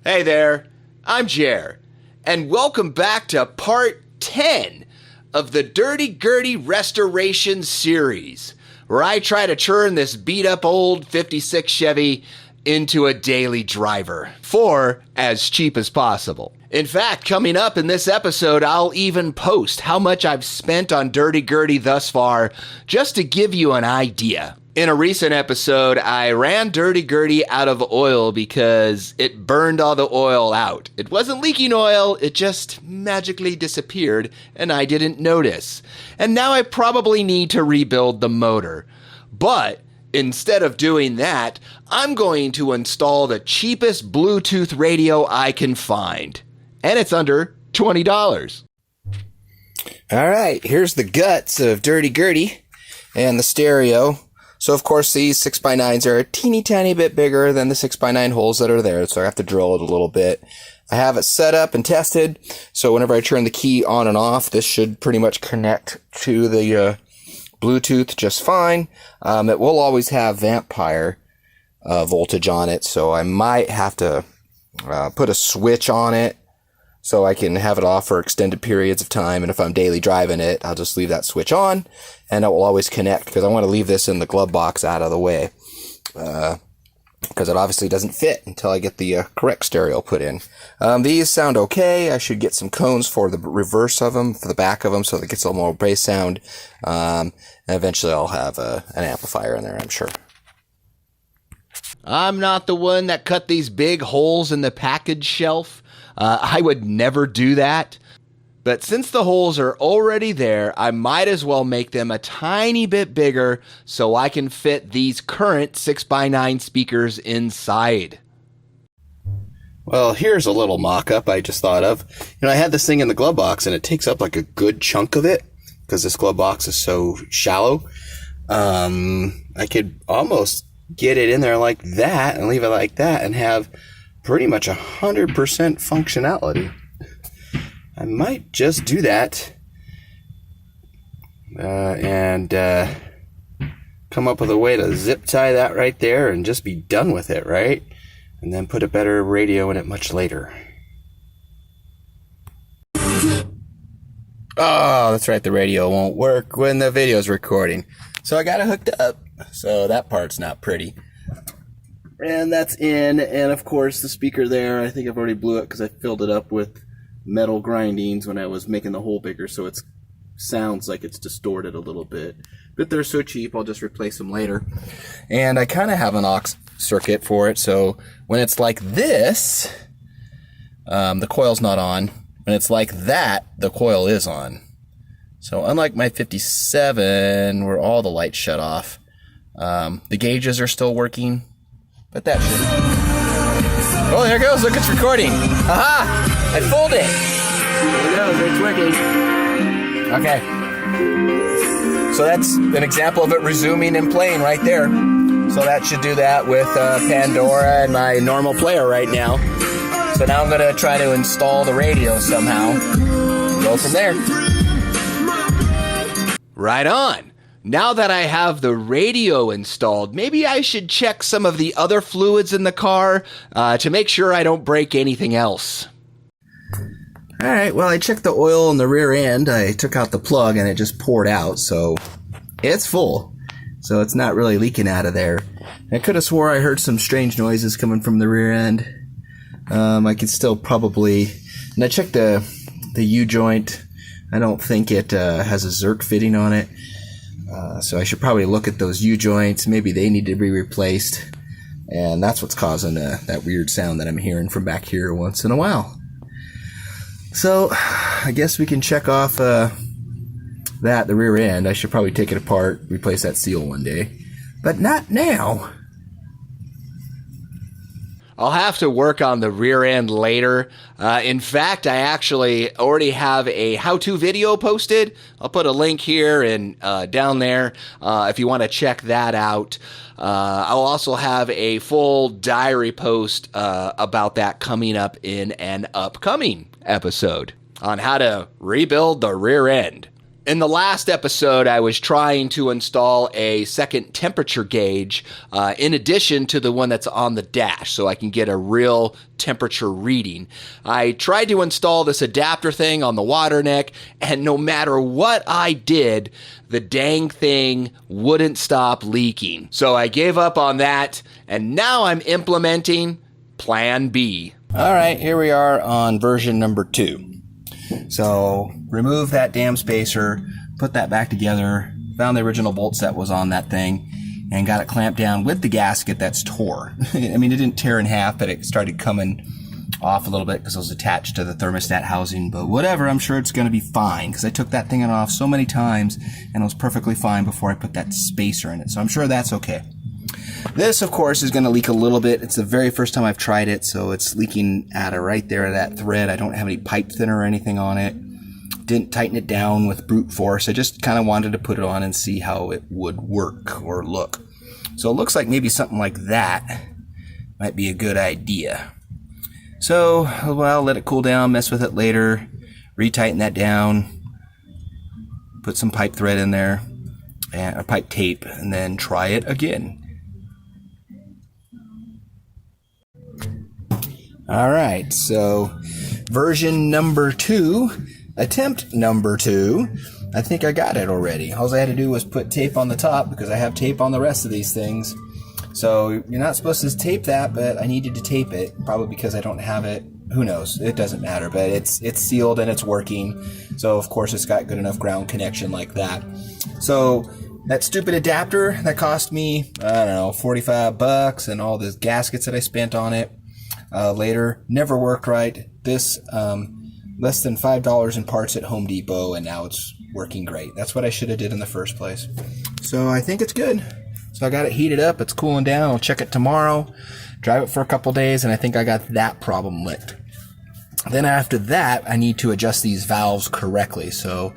Hey there, I'm Jer, and welcome back to part 10 of the Dirty Gurdy Restoration series, where I try to turn this beat-up old 56 Chevy into a daily driver for as cheap as possible. In fact, coming up in this episode, I'll even post how much I've spent on Dirty Gurdy thus far, just to give you an idea. In a recent episode, I ran Dirty Gurdy out of oil because it burned all the oil out. It wasn't leaking oil, it just magically disappeared, and I didn't notice. And now I probably need to rebuild the motor. But instead of doing that, I'm going to install the cheapest Bluetooth radio I can find. And it's under $20. All right, here's the guts of Dirty Gurdy and the stereo. So, of course, these 6x9s are a teeny tiny bit bigger than the 6x9 holes that are there, so I have to drill it a little bit. I have it set up and tested, so whenever I turn the key on and off, this should pretty much connect to the Bluetooth just fine. It will always have vampire voltage on it, so I might have to put a switch on it so I can have it off for extended periods of time, and if I'm daily driving it, I'll just leave that switch on, and it will always connect, because I want to leave this in the glove box out of the way, because it obviously doesn't fit until I get the correct stereo put in. These sound okay. I should get some cones for the reverse of them, for the back of them, so that it gets a little more bass sound, and eventually I'll have an amplifier in there, I'm sure. I'm not the one that cut these big holes in the package shelf. I would never do that. But since the holes are already there, I might as well make them a tiny bit bigger so I can fit these current 6x9 speakers inside. Well, here's a little mock-up I just thought of. I had this thing in the glove box, and it takes up like a good chunk of it, because this glove box is so shallow. I could almost get it in there like that, and leave it like that, and have pretty much 100% functionality. I might just do that and come up with a way to zip tie that right there and just be done with it, right? And then put a better radio in it much later. Oh, that's right, the radio won't work when the video's recording. So I got it hooked up, so that part's not pretty. And that's in, and of course the speaker there, I think I've already blew it because I filled it up with metal grindings when I was making the hole bigger, so it sounds like it's distorted a little bit. But they're so cheap, I'll just replace them later. And I kind of have an aux circuit for it, so when it's like this, the coil's not on. When it's like that, the coil is on. So unlike my 57, where all the lights shut off, the gauges are still working. But that should. Oh, there it goes. Look, it's recording. Aha! I fooled it. There it goes. It's working. Okay. So that's an example of it resuming and playing right there. So that should do that with Pandora and my normal player right now. So now I'm going to try to install the radio somehow. Go from there. Right on. Now that I have the radio installed, maybe I should check some of the other fluids in the car to make sure I don't break anything else. All right, well, I checked the oil in the rear end. I took out the plug and it just poured out, so it's full. So it's not really leaking out of there. I could have swore I heard some strange noises coming from the rear end. I could still probably... And I checked the U-joint. I don't think it has a Zerk fitting on it. So I should probably look at those U-joints. Maybe they need to be replaced. And that's what's causing that weird sound that I'm hearing from back here once in a while. So I guess we can check off the rear end. I should probably take it apart, replace that seal one day. But not now. I'll have to work on the rear end later. In fact, I actually already have a how-to video posted. I'll put a link here and down there if you want to check that out. I'll also have a full diary post about that coming up in an upcoming episode on how to rebuild the rear end. In the last episode, I was trying to install a second temperature gauge in addition to the one that's on the dash so I can get a real temperature reading. I tried to install this adapter thing on the water neck, and no matter what I did, the dang thing wouldn't stop leaking. So I gave up on that, and now I'm implementing Plan B. All right, here we are on version number 2. So remove that damn spacer, put that back together, found the original bolt set was on that thing, and got it clamped down with the gasket that's tore. I mean, it didn't tear in half, but it started coming off a little bit because it was attached to the thermostat housing, but whatever, I'm sure it's going to be fine because I took that thing off so many times and it was perfectly fine before I put that spacer in it, so I'm sure that's okay. This, of course, is going to leak a little bit. It's the very first time I've tried it, so it's leaking out of right there, that thread. I don't have any pipe thinner or anything on it. Didn't tighten it down with brute force. I just kind of wanted to put it on and see how it would work or look. So it looks like maybe something like that might be a good idea. So, well, let it cool down, mess with it later, retighten that down, put some pipe thread in there, or pipe tape, and then try it again. All right, so version number 2, attempt number 2, I think I got it already. All I had to do was put tape on the top because I have tape on the rest of these things. So you're not supposed to tape that, but I needed to tape it, probably because I don't have it. Who knows? It doesn't matter, but it's sealed and it's working. So of course it's got good enough ground connection like that. So that stupid adapter that cost me, I don't know, $45, and all the gaskets that I spent on it later never worked right. This less than $5 in parts at Home Depot, and now it's working great. That's what I should have did in the first place. So I think it's good. So I got it heated up. It's cooling down. I'll check it tomorrow, drive it for a couple days, and I think I got that problem licked. Then after that, I need to adjust these valves correctly. So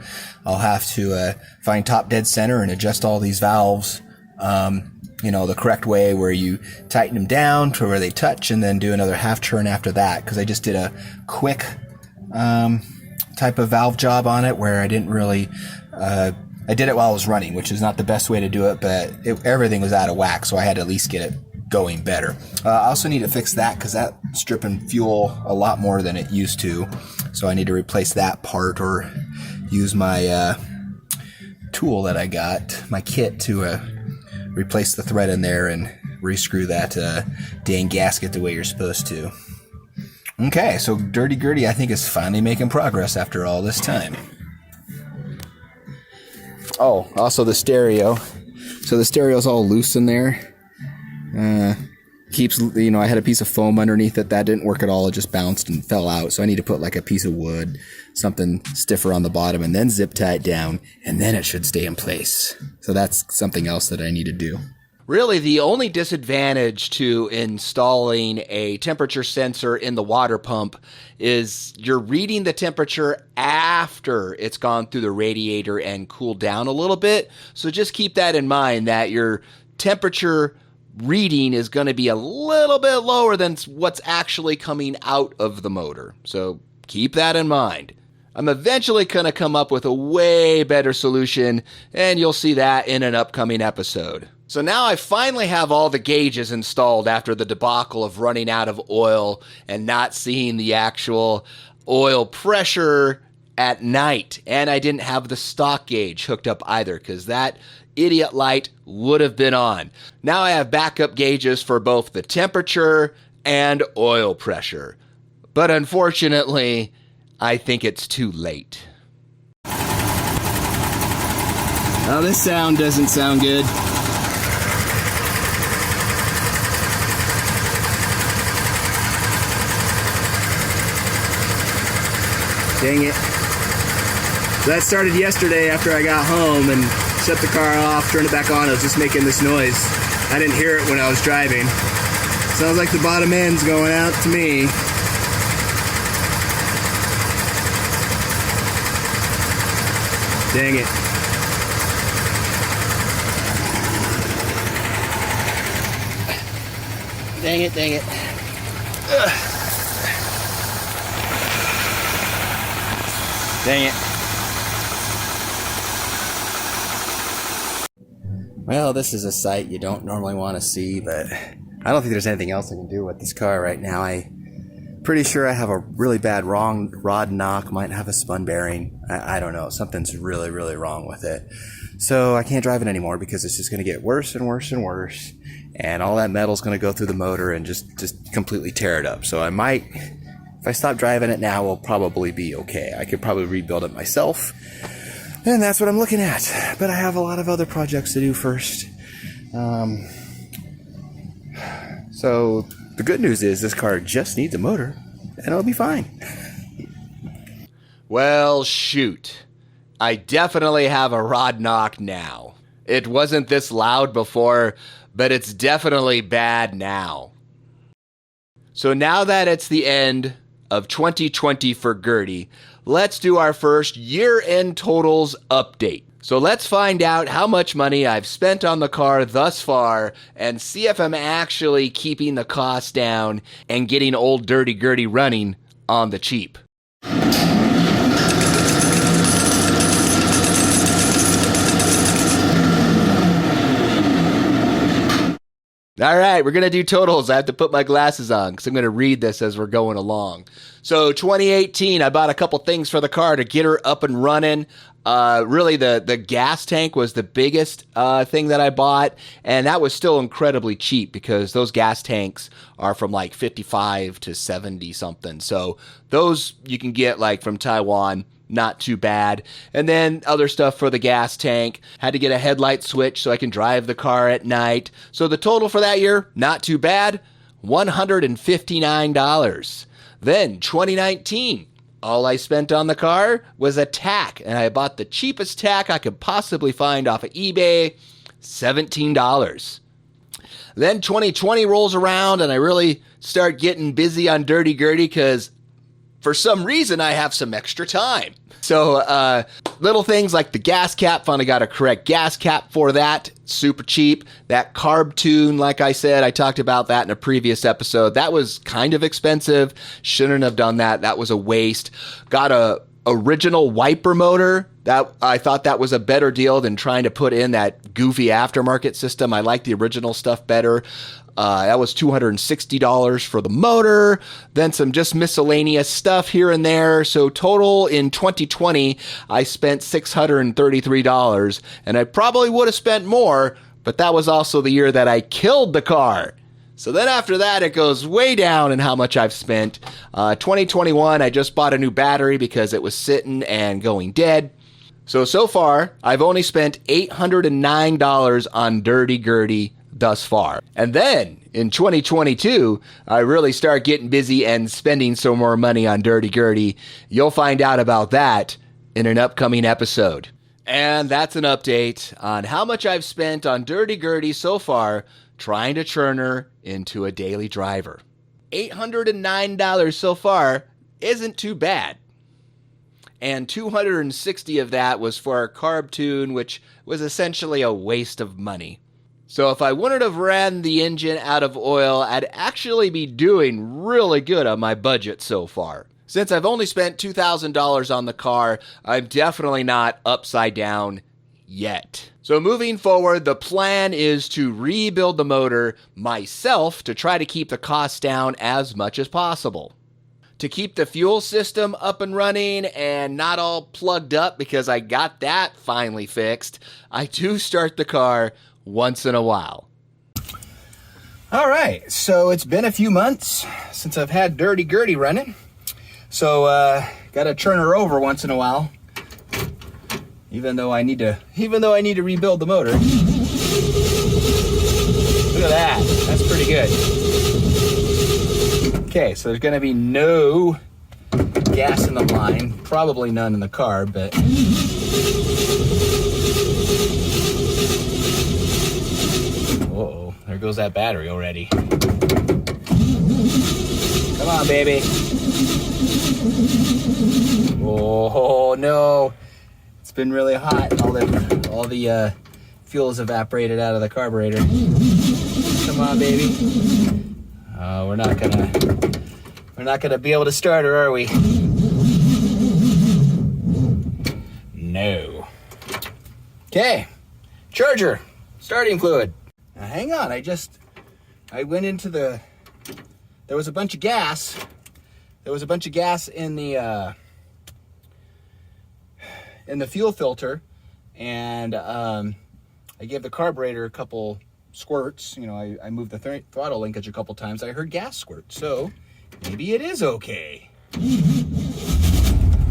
I'll have to find top dead center and adjust all these valves, the correct way, where you tighten them down to where they touch and then do another half turn after that. Because I just did a quick type of valve job on it where I didn't really... I did it while I was running, which is not the best way to do it, but everything was out of whack, so I had to at least get it going better. I also need to fix that because that's stripping fuel a lot more than it used to, so I need to replace that part or use my tool that I got, my kit, to replace the thread in there and re-screw that dang gasket the way you're supposed to. Okay, so Dirty Gurdy, I think, is finally making progress after all this time. Oh, also the stereo. So the stereo's all loose in there. Keeps, I had a piece of foam underneath it. That didn't work at all. It just bounced and fell out. So I need to put like a piece of wood, something stiffer on the bottom, and then zip tie it down, and then it should stay in place. So that's something else that I need to do. Really, the only disadvantage to installing a temperature sensor in the water pump is you're reading the temperature after it's gone through the radiator and cooled down a little bit. So just keep that in mind, that your temperature reading is going to be a little bit lower than what's actually coming out of the motor. So keep that in mind. I'm eventually going to come up with a way better solution, and you'll see that in an upcoming episode. So now I finally have all the gauges installed after the debacle of running out of oil and not seeing the actual oil pressure at night. And I didn't have the stock gauge hooked up either because that idiot light would have been on. Now I have backup gauges for both the temperature and oil pressure. But unfortunately, I think it's too late. Oh, this sound doesn't sound good. Dang it. So that started yesterday after I got home and shut the car off, turned it back on. It was just making this noise. I didn't hear it when I was driving. Sounds like the bottom end's going out to me. Dang it. Dang it, dang it. Ugh. Dang it. Well, this is a sight you don't normally want to see, but I don't think there's anything else I can do with this car right now. I'm pretty sure I have a really bad wrong rod knock, might have a spun bearing. I don't know. Something's really, really wrong with it. So I can't drive it anymore because it's just going to get worse and worse and worse. And all that metal's going to go through the motor and just completely tear it up. So I might, if I stop driving it now, we'll probably be okay. I could probably rebuild it myself. And that's what I'm looking at. But I have a lot of other projects to do first. So the good news is this car just needs a motor and it'll be fine. Well, shoot. I definitely have a rod knock now. It wasn't this loud before, but it's definitely bad now. So now that it's the end of 2020 for Gurdy, let's do our first year-end totals update. So let's find out how much money I've spent on the car thus far and see if I'm actually keeping the cost down and getting old Dirty Gurdy running on the cheap. All right, we're going to do totals. I have to put my glasses on because I'm going to read this as we're going along. So 2018, I bought a couple things for the car to get her up and running. Really, the gas tank was the biggest thing that I bought, and that was still incredibly cheap because those gas tanks are from like 55 to 70 something. So those you can get like from Taiwan. Not too bad. And then other stuff for the gas tank. Had to get a headlight switch so I can drive the car at night. So the total for that year, not too bad, $159. Then 2019, all I spent on the car was a tack. And I bought the cheapest tack I could possibly find off of eBay, $17. Then 2020 rolls around and I really start getting busy on Dirty Gurdy because for some reason, I have some extra time. So little things like the gas cap, finally got a correct gas cap for that. Super cheap. That carb tune, like I said, I talked about that in a previous episode. That was kind of expensive. Shouldn't have done that. That was a waste. Got a original wiper motor. That I thought that was a better deal than trying to put in that goofy aftermarket system. I like the original stuff better. That was $260 for the motor, then some just miscellaneous stuff here and there. So total in 2020, I spent $633, and I probably would have spent more, but that was also the year that I killed the car. So then after that, it goes way down in how much I've spent. 2021, I just bought a new battery because it was sitting and going dead. So far, I've only spent $809 on Dirty Gurdy thus far. And then in 2022, I really start getting busy and spending some more money on Dirty Gurdy. You'll find out about that in an upcoming episode. And that's an update on how much I've spent on Dirty Gurdy so far, trying to turn her into a daily driver. $809 so far isn't too bad. And $260 of that was for our carb tune, which was essentially a waste of money. So if I wouldn't have ran the engine out of oil, I'd actually be doing really good on my budget so far. Since I've only spent $2,000 on the car, I'm definitely not upside down yet. So moving forward, the plan is to rebuild the motor myself to try to keep the costs down as much as possible. To keep the fuel system up and running and not all plugged up because I got that finally fixed, I do start the car once in a while. All right, so it's been a few months since I've had Dirty Gurdy running. So gotta turn her over once in a while. Even though I need to rebuild the motor. Look at that. That's pretty good. Okay, so there's gonna be no gas in the line, probably none in the car, but there goes that battery already. Come on, baby. Oh no. It's been really hot. All the fuel's evaporated out of the carburetor. Come on, baby. We're not gonna be able to start her, are we? No. Okay. Charger. starting fluid. Now hang on, I went into there was a bunch of gas. There was a bunch of gas in the fuel filter, and I gave the carburetor a couple squirts. You know, I moved the throttle linkage a couple times. I heard gas squirt, so maybe it is okay.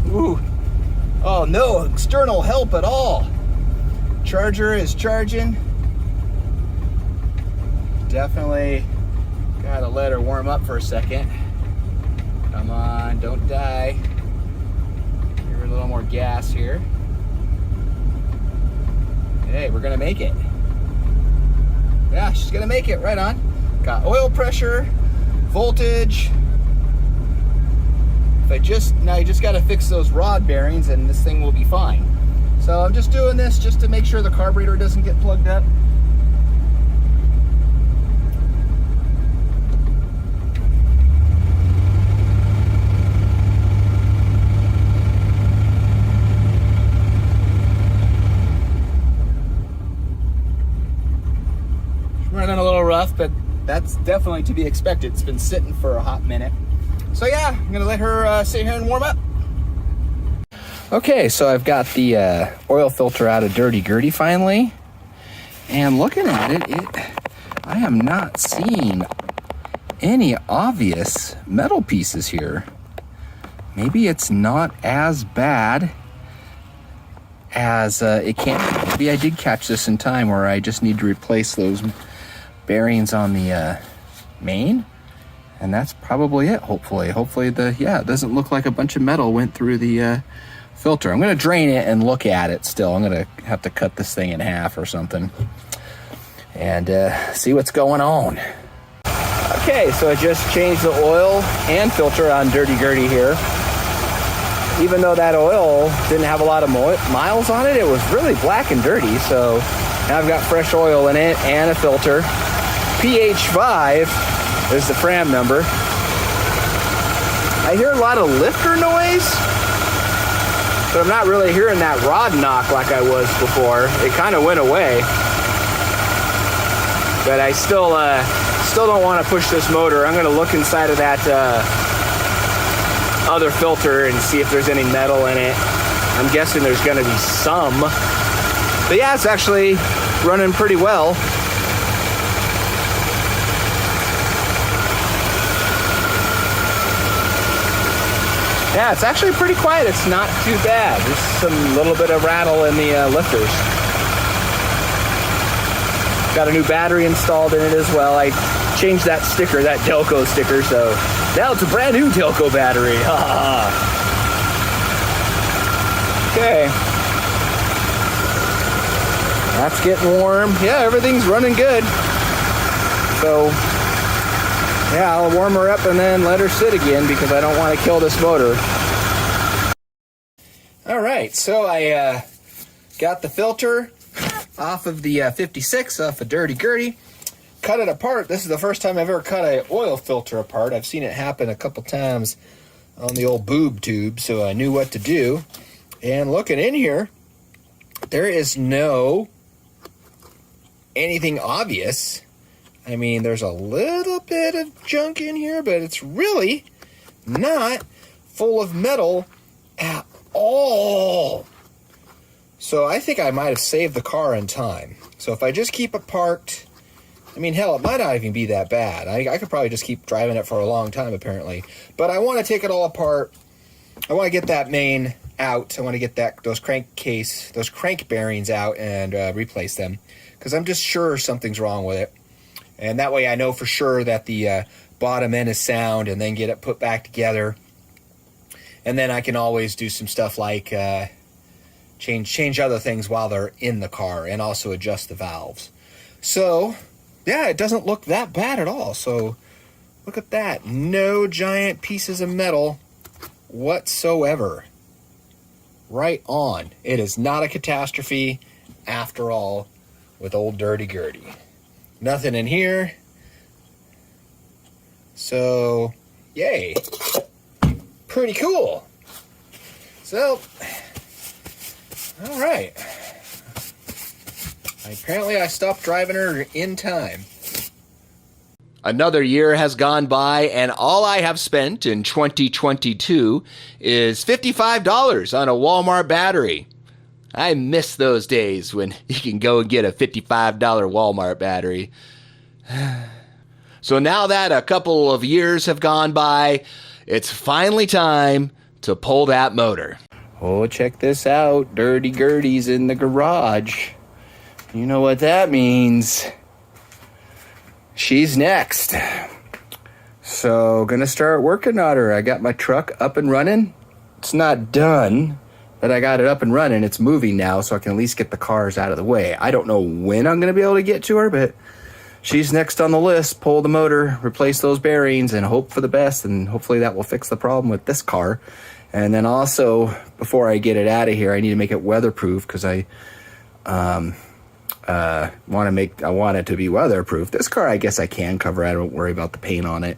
Ooh. Oh, no external help at all. Charger is charging. Definitely gotta let her warm up for a second. Come on, don't die. Give her a little more gas here. Hey, we're gonna make it. Yeah, she's gonna make it, right on. Got oil pressure, voltage. Now you just gotta fix those rod bearings and this thing will be fine. So I'm just doing this just to make sure the carburetor doesn't get plugged up. Running a little rough, but that's definitely to be expected. It's been sitting for a hot minute. So yeah, I'm gonna let her sit here and warm up. Okay, so I've got the oil filter out of Dirty Gurdy finally. And looking at it, I am not seeing any obvious metal pieces here. Maybe it's not as bad as it can be. Maybe I did catch this in time where I just need to replace those bearings on the main, and that's probably it. Hopefully it doesn't look like a bunch of metal went through the filter. I'm gonna drain it and look at it still. I'm gonna have to cut this thing in half or something and see what's going on. Okay, so I just changed the oil and filter on Dirty Gurdy here. Even though that oil didn't have a lot of miles on it, it was really black and dirty. So now I've got fresh oil in it and a filter. PH5 is the Fram number. I hear a lot of lifter noise, but I'm not really hearing that rod knock like I was before. It kind of went away. But I still don't want to push this motor. I'm going to look inside of that other filter and see if there's any metal in it. I'm guessing there's going to be some. But yeah, it's actually running pretty well. Yeah, it's actually pretty quiet. It's not too bad. There's some little bit of rattle in the lifters. Got a new battery installed in it as well. I changed that sticker, that Delco sticker, so now it's a brand new Delco battery. Okay. That's getting warm. Yeah, everything's running good. So yeah, I'll warm her up and then let her sit again because I don't want to kill this motor. All right, so I got the filter off of the 56 off of Dirty Gurdy. Cut it apart. This is the first time I've ever cut an oil filter apart. I've seen it happen a couple times on the old boob tube, so I knew what to do. And looking in here, there is no anything obvious. I mean, there's a little bit of junk in here, but it's really not full of metal at all. So I think I might have saved the car in time. So if I just keep it parked, I mean, hell, it might not even be that bad. I could probably just keep driving it for a long time, apparently. But I want to take it all apart. I want to get that main out. I want to get those crank bearings out and replace them, because I'm just sure something's wrong with it. And that way I know for sure that the bottom end is sound, and then get it put back together. And then I can always do some stuff like change other things while they're in the car, and also adjust the valves. So yeah, it doesn't look that bad at all. So look at that. No giant pieces of metal whatsoever. Right on. It is not a catastrophe after all with old Dirty Gurdy. Nothing in here. So, yay. Pretty cool. So, all right. Apparently I stopped driving her in time. Another year has gone by, and all I have spent in 2022 is $55 on a Walmart battery. I miss those days when you can go and get a $55 Walmart battery. So now that a couple of years have gone by, it's finally time to pull that motor. Oh, check this out. Dirty Gurdy's in the garage. You know what that means. She's next. So, gonna start working on her. I got my truck up and running. It's not done, but I got it up and running. It's moving now, so I can at least get the cars out of the way. I don't know when I'm gonna be able to get to her, but she's next on the list. Pull the motor, replace those bearings, and hope for the best, and hopefully that will fix the problem with this car. And then also, before I get it out of here, I need to make it weatherproof, because I want it to be weatherproof. This car, I guess I can cover. I don't worry about the paint on it.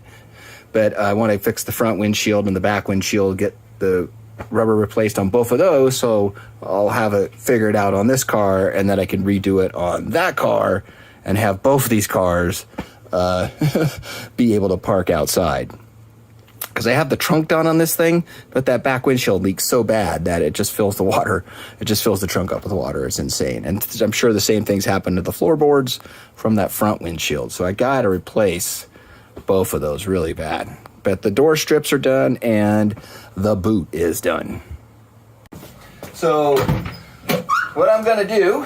But I want to fix the front windshield and the back windshield, get the rubber replaced on both of those, so I'll have it figured out on this car, and then I can redo it on that car and have both of these cars be able to park outside. Because I have the trunk down on this thing, but that back windshield leaks so bad that it just fills the water. It just fills the trunk up with water. It's insane. And I'm sure the same things happen to the floorboards from that front windshield. So I got to replace both of those really bad. But the door strips are done and the boot is done. So what I'm going to do,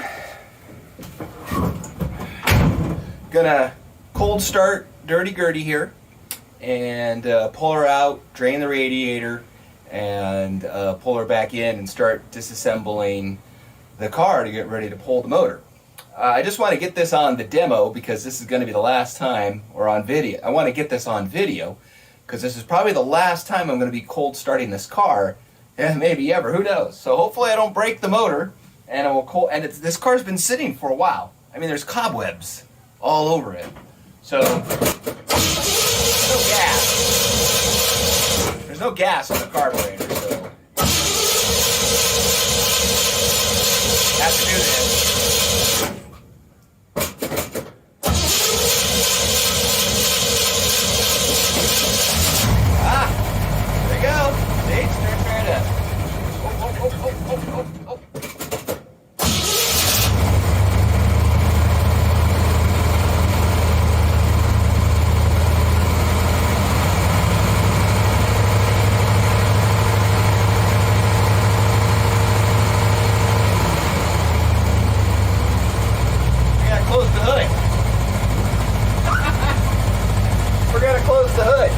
gonna cold start Dirty Gurdy here. And pull her out, drain the radiator, and pull her back in and start disassembling the car to get ready to pull the motor. I just want to get this on the demo because this is going to be the last time, or on video. I want to get this on video because this is probably the last time I'm going to be cold starting this car, and maybe ever, who knows. So hopefully I don't break the motor, and this car's been sitting for a while. I mean, there's cobwebs all over it. So there's no gas on the carburetor, so have to do this. There you go. See, starts right up. Oh. Close the hood.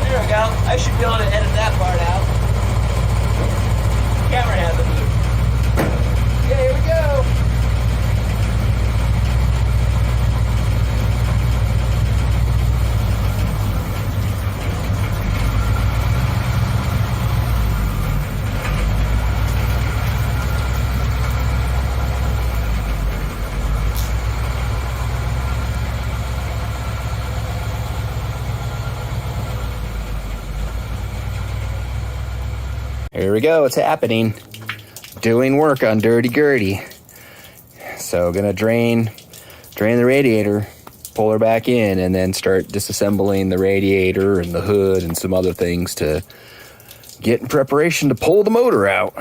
There we go. I should be able to edit that part out. Camera hasn't moved. Yeah, here we go. Here we go, it's happening. Doing work on Dirty Gurdy. So gonna drain the radiator, pull her back in, and then start disassembling the radiator and the hood and some other things to get in preparation to pull the motor out.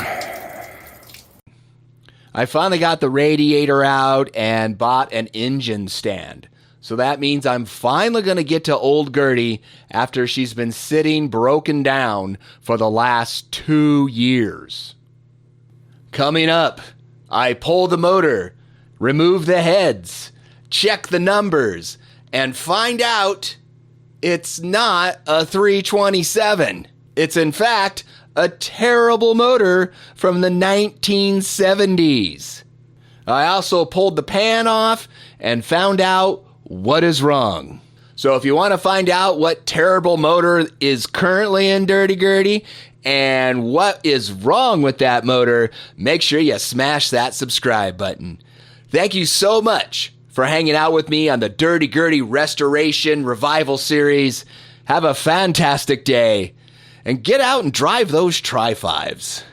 I finally got the radiator out and bought an engine stand. So that means I'm finally going to get to old Gurdy after she's been sitting broken down for the last 2 years. Coming up, I pull the motor, remove the heads, check the numbers, and find out it's not a 327. It's in fact a terrible motor from the 1970s. I also pulled the pan off and found out what is wrong. So if you want to find out what terrible motor is currently in Dirty Gurdy and what is wrong with that motor, make sure you smash that subscribe button. Thank you so much for hanging out with me on the Dirty Gurdy Restoration Revival Series. Have a fantastic day, and get out and drive those Tri-5s.